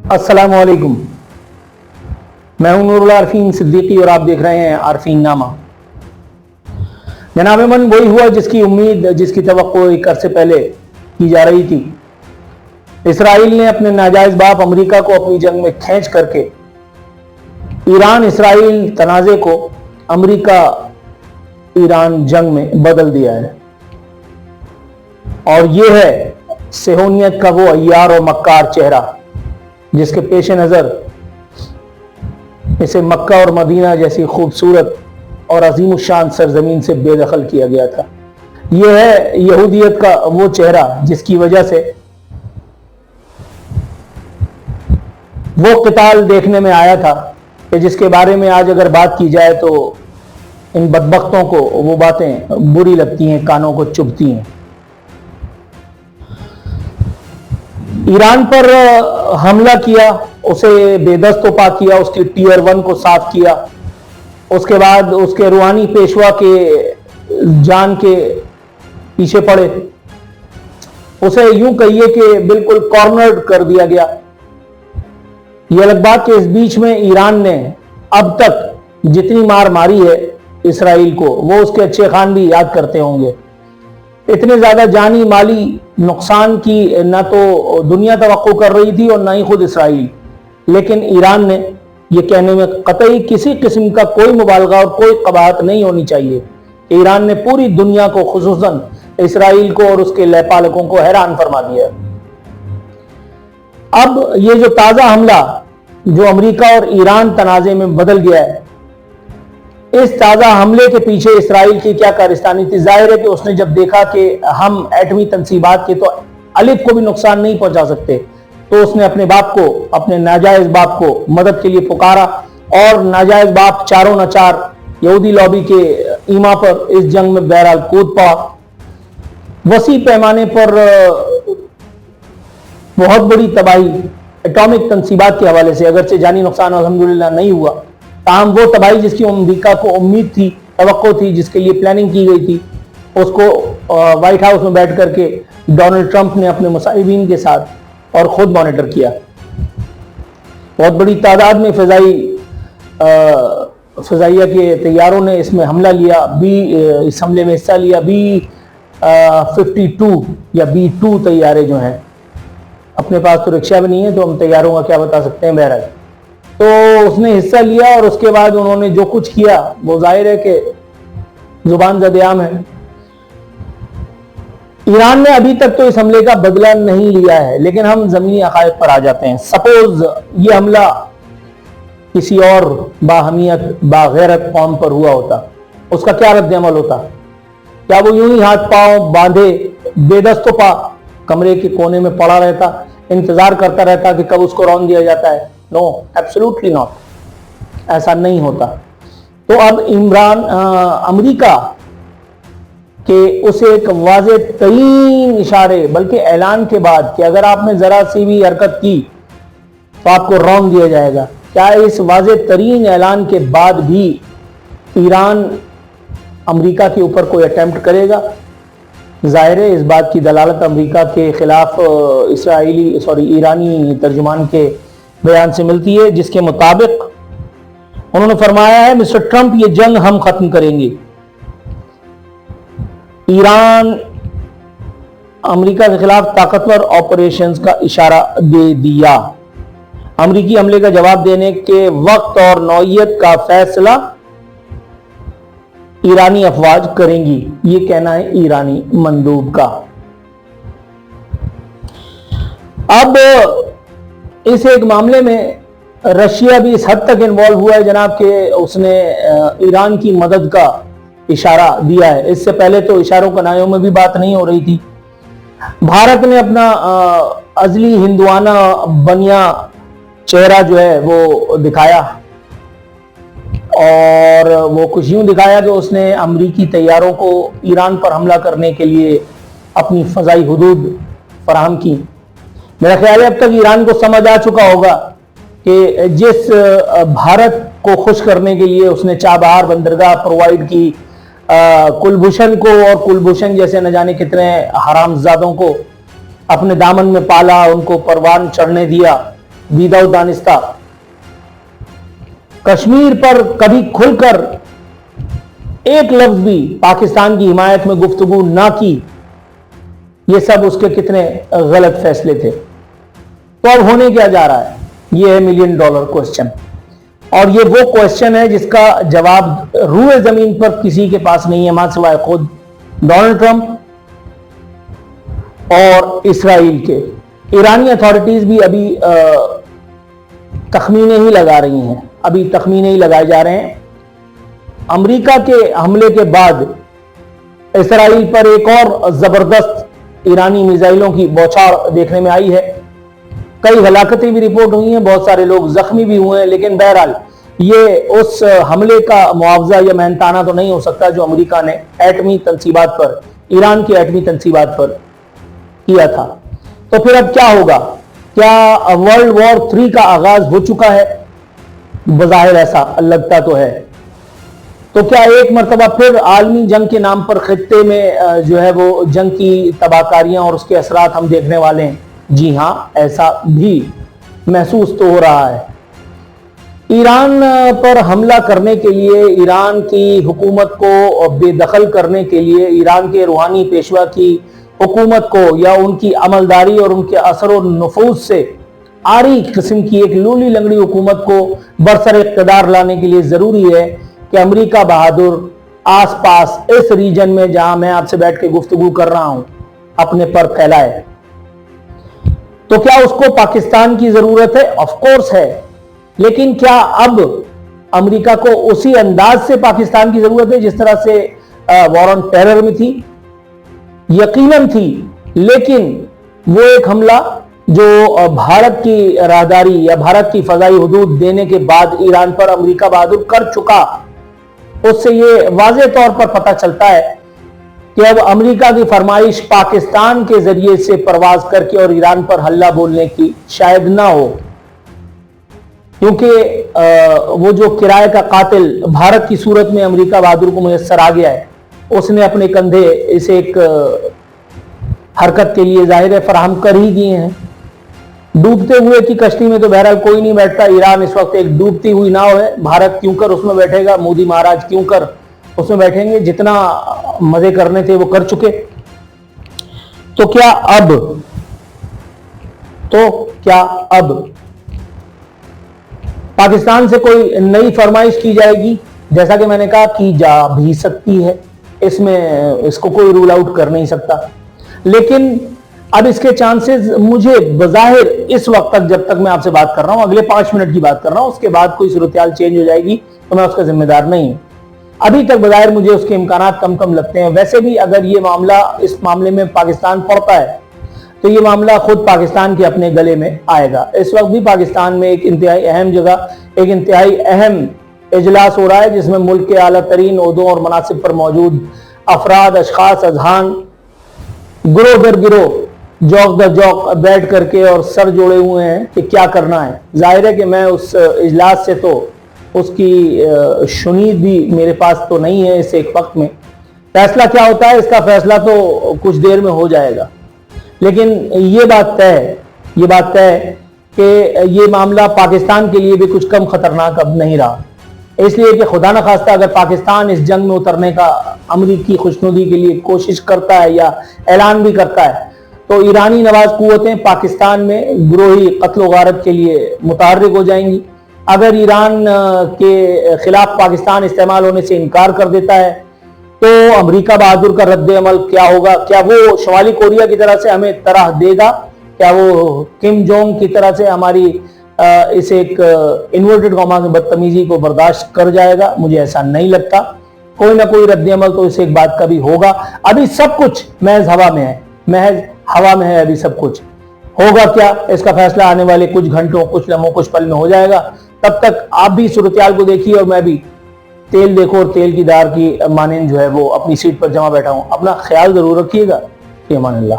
अस्सलाम वालेकुम। मैं हूं नूरुल आरफीन सिद्दीकी और आप देख रहे हैं आरफीन नामा। जनाब अमन वही हुआ जिसकी उम्मीद, जिसकी तवक्को एक अरसे पहले की जा रही थी। इसराइल ने अपने नाजायज बाप अमेरिका को अपनी जंग में खींच करके ईरान इसराइल तनाज़े को अमेरिका ईरान जंग में बदल दिया है। और यह है सेहोनियत का वो अय्यार और मक्कार चेहरा जिसके पेश नज़र इसे मक्का और मदीना जैसी खूबसूरत और अजीम शान सरजमीन से बेदखल किया गया था। यह है यहूदियत का वो चेहरा जिसकी वजह से वो क़िताल देखने में आया था कि जिसके बारे में आज अगर बात की जाए तो इन बदबख्तों को वो बातें बुरी लगती हैं, कानों को चुभती हैं। ईरान पर हमला किया, उसे बेदस्त पा किया, उसकी टीयर 1 को साफ किया, उसके बाद उसके रूहानी पेशवा के जान के पीछे पड़े, उसे यूं कहिए कि बिल्कुल कॉर्नर्ड कर दिया गया। यह अलग बात कि इस बीच में ईरान ने अब तक जितनी मार मारी है इसराइल को वो उसके अच्छे खान भी याद करते होंगे। इतने ज्यादा जानी माली नुकसान की ना तो दुनिया तवक्को कर रही थी और ना ही खुद इसराइल, लेकिन ईरान ने यह कहने में कतई किसी किस्म का कोई मुबालगा और कोई कबाहत नहीं होनी चाहिए। ईरान ने पूरी दुनिया को, खुसूसन इसराइल को और उसके लयपालकों को हैरान फरमा दिया। अब ये जो ताजा हमला जो अमेरिका और ईरान तनाज़े में बदल गया है, इस ताजा हमले के पीछे इसराइल की क्या कारस्तानी थी? जाहिर है कि उसने जब देखा कि हम एटमी तंसीबात के तो अलिफ को भी नुकसान नहीं पहुंचा सकते, तो उसने अपने बाप को, अपने नाजायज बाप को मदद के लिए पुकारा और नाजायज बाप चारों नचार यहूदी लॉबी के ईमा पर इस जंग में बहरहाल कूद पड़ा। वसी पैमाने पर बहुत बड़ी तबाही एटॉमिक तंसीबात के हवाले से, अगरचे जानी नुकसान अल्हम्दुलिल्लाह नहीं हुआ, ताहम वो तबाही जिसकी अमेरिका को उम्मीद थी, तवक्को थी, जिसके लिए प्लानिंग की गई थी, उसको व्हाइट हाउस में बैठ करके डोनाल्ड ट्रंप ने अपने मुसाहिबीन के साथ और खुद मॉनिटर किया। बहुत बड़ी तादाद में फजाइया के तैयारों ने इसमें हमला लिया, इस हमले में हिस्सा लिया। B-52 या B-2 तैयारे जो हैं, अपने पास तो रिक्शा भी नहीं है तो हम तैयारों का क्या बता सकते हैं। बहरहाल तो उसने हिस्सा लिया और उसके बाद उन्होंने जो कुछ किया वो जाहिर है कि जुबान ज़द-ए-आम है। ईरान ने अभी तक तो इस हमले का बदला नहीं लिया है, लेकिन हम ज़मीनी हक़ाइक़ पर आ जाते हैं। सपोज ये हमला किसी और बाहमियत बागैरत कौम पर हुआ होता, उसका क्या रद्द-ए-अमल होता? क्या वो यूं ही हाथ पांव बांधे बेदस्त पा कमरे के कोने में पड़ा रहता, इंतजार करता रहता कि कब उसको रौंद दिया जाता है? नो, एब्सोल्युटली नॉट, ऐसा नहीं होता। तो अब अमेरिका के उस एक वाज़े तरीन इशारे, बल्कि ऐलान के बाद कि अगर आपने जरा सी भी हरकत की तो आपको रौंद दिया जाएगा, क्या इस वाज़े तरीन ऐलान के बाद भी ईरान अमेरिका के ऊपर कोई अटेम्प्ट करेगा? जाहिर है इस बात की दलालत अमेरिका के खिलाफ ईरानी तर्जुमान के बयान से मिलती है, जिसके मुताबिक उन्होंने फरमाया है, मिस्टर ट्रंप ये जंग हम खत्म करेंगे। ईरान अमेरिका के खिलाफ ताकतवर ऑपरेशंस का इशारा दे दिया। अमेरिकी हमले का जवाब देने के वक्त और नौइयत का फैसला ईरानी अफवाज करेंगी, ये कहना है ईरानी मंदूब का। अब इस एक मामले में रशिया भी इस हद तक इन्वॉल्व हुआ है जनाब कि उसने ईरान की मदद का इशारा दिया है। इससे पहले तो इशारों कनायों में भी बात नहीं हो रही थी। भारत ने अपना अजली हिंदुआना बनिया चेहरा जो है वो दिखाया, और वो कुछ यूं दिखाया कि उसने अमरीकी तैयारों को ईरान पर हमला करने के लिए अपनी फजाई हुदूद फराहम की। मेरा ख्याल है अब तक ईरान को समझ आ चुका होगा कि जिस भारत को खुश करने के लिए उसने चाबहार बंदरगाह प्रोवाइड की, कुलभूषण को और कुलभूषण जैसे न जाने कितने हरामजादों को अपने दामन में पाला, उनको परवान चढ़ने दिया, विदाउट दानिस्ता, कश्मीर पर कभी खुलकर एक लफ्ज भी पाकिस्तान की हिमायत में गुफ्तगू ना की, ये सब उसके कितने गलत फैसले थे। तो अब होने क्या जा रहा है, ये है $1 मिलियन क्वेश्चन, और ये वो क्वेश्चन है जिसका जवाब रूए जमीन पर किसी के पास नहीं है मां सिवाय खुद डोनाल्ड ट्रंप और इसराइल के। ईरानी अथॉरिटीज भी अभी तखमीने ही लगा रही हैं, अभी तखमीने ही लगाए जा रहे हैं। अमेरिका के हमले के बाद इसराइल पर एक और जबरदस्त ईरानी मिसाइलों की बौछार देखने में आई है। कई हलाकतें भी रिपोर्ट हुई हैं, बहुत सारे लोग जख्मी भी हुए हैं, लेकिन बहरहाल ये उस हमले का मुआवजा या मेहनताना तो नहीं हो सकता जो अमेरिका ने एटमी तंसीबात पर, ईरान की एटमी तंसीबात पर किया था। तो फिर अब क्या होगा? क्या वर्ल्ड वॉर 3 का आगाज हो चुका है? बज़ाहिर ऐसा लगता तो है। तो क्या एक मर्तबा फिर आलमी जंग के नाम पर खित्ते में जो है वो जंग की तबाहकारियां और उसके असरात हम देखने वाले हैं? जी हां, ऐसा भी महसूस तो हो रहा है। ईरान पर हमला करने के लिए, ईरान की हुकूमत को बेदखल करने के लिए, ईरान के रूहानी पेशवा की हुकूमत को या उनकी अमलदारी और उनके असर और नफूज से आरी किस्म की एक लूली लंगड़ी हुकूमत को बरसर इक़्तिदार लाने के लिए जरूरी है कि अमेरिका बहादुर आसपास इस रीजन में जहां मैं आपसे बैठ के गुफ्तगू कर रहा हूं अपने पर फैलाए। तो क्या उसको पाकिस्तान की जरूरत है? ऑफ कोर्स है, लेकिन क्या अब अमेरिका को उसी अंदाज से पाकिस्तान की जरूरत है जिस तरह से वॉर ऑन टेरर में थी? यकीनन थी, लेकिन वो एक हमला जो भारत की राहदारी या भारत की फजाई हुदूद देने के बाद ईरान पर अमेरिका बहादुर कर चुका, उससे ये वाज़ेह तौर पर पता चलता है कि अब अमेरिका की फरमाइश पाकिस्तान के जरिए से परवाज करके और ईरान पर हल्ला बोलने की शायद ना हो, क्योंकि वो जो किराए का कातिल भारत की सूरत में अमेरिका बहादुर को मुयस्सर आ गया है, उसने अपने कंधे इस एक हरकत के लिए जाहिर है फराहम कर ही दिए हैं। डूबते हुए की कश्ती में तो बहरहाल कोई नहीं बैठता। ईरान इस वक्त एक डूबती हुई नाव है, भारत क्यों कर उसमें बैठेगा, मोदी महाराज क्यों कर उसमें बैठेंगे? जितना मजे करने थे वो कर चुके। तो क्या अब पाकिस्तान से कोई नई फरमाइश की जाएगी? जैसा कि मैंने कहा, की जा भी सकती है, इसको कोई रूल आउट कर नहीं सकता, लेकिन अब इसके चांसेस मुझे बज़ाहिर इस वक्त तक, जब तक मैं आपसे बात कर रहा हूं, अगले 5 मिनट की बात कर रहा हूं, उसके बाद कोई सूरत-ए-हाल चेंज हो जाएगी तो मैं उसका जिम्मेदार नहीं हूं। अभी तक बज़ाहिर मुझे उसके इम्कानात कम लगते हैं। वैसे भी अगर ये मामला, इस मामले में पाकिस्तान पड़ता है तो ये मामला खुद पाकिस्तान के अपने गले में आएगा। इस वक्त भी पाकिस्तान में एक इंतहाई अहम जगह, एक इंतहाई अहम इजलास हो रहा है जिसमें मुल्क के आला तरीन ओहदों और मनासिब पर मौजूद अफराद, अशखास, अजहान गिरोह दर गिरोह, जौक दर जौक बैठ करके और सर जोड़े हुए हैं कि क्या करना है। जाहिर है कि मैं उस इजलास से तो उसकी शुनीद भी मेरे पास तो नहीं है इस एक वक्त में। फैसला क्या होता है इसका फैसला तो कुछ देर में हो जाएगा, लेकिन ये बात तय है कि ये मामला पाकिस्तान के लिए भी कुछ कम खतरनाक अब नहीं रहा, इसलिए कि खुदा न खास्ता अगर पाकिस्तान इस जंग में उतरने का अमरीकी खुशनुदी के लिए कोशिश करता है या ऐलान भी करता है तो ईरानी नवाज कुव्वतें पाकिस्तान में गिरोही कत्ल गारत के लिए मुतहर्रिक हो जाएंगी। अगर ईरान के खिलाफ पाकिस्तान इस्तेमाल होने से इनकार कर देता है तो अमेरिका बहादुर का रद्द अमल क्या होगा? क्या वो शुमाली कोरिया की तरह से हमें तरह देगा? क्या वो किम जोंग की तरह से हमारी इस एक इन्वर्टेड कॉमा में बदतमीजी को बर्दाश्त कर जाएगा? मुझे ऐसा नहीं लगता। कोई ना कोई रद्द अमल तो इस एक बात का भी होगा। अभी सब कुछ महज हवा में है, महज हवा में है। अभी सब कुछ होगा क्या, इसका फैसला आने वाले कुछ घंटों, कुछ लम्हों, कुछ पल में हो जाएगा। तब तक आप भी सूरत-ए-हाल को देखिए और मैं भी तेल देखो और तेल की धार की मानिंद जो है वो अपनी सीट पर जमा बैठा हूं। अपना ख्याल जरूर रखिएगा। फी अमान अल्लाह।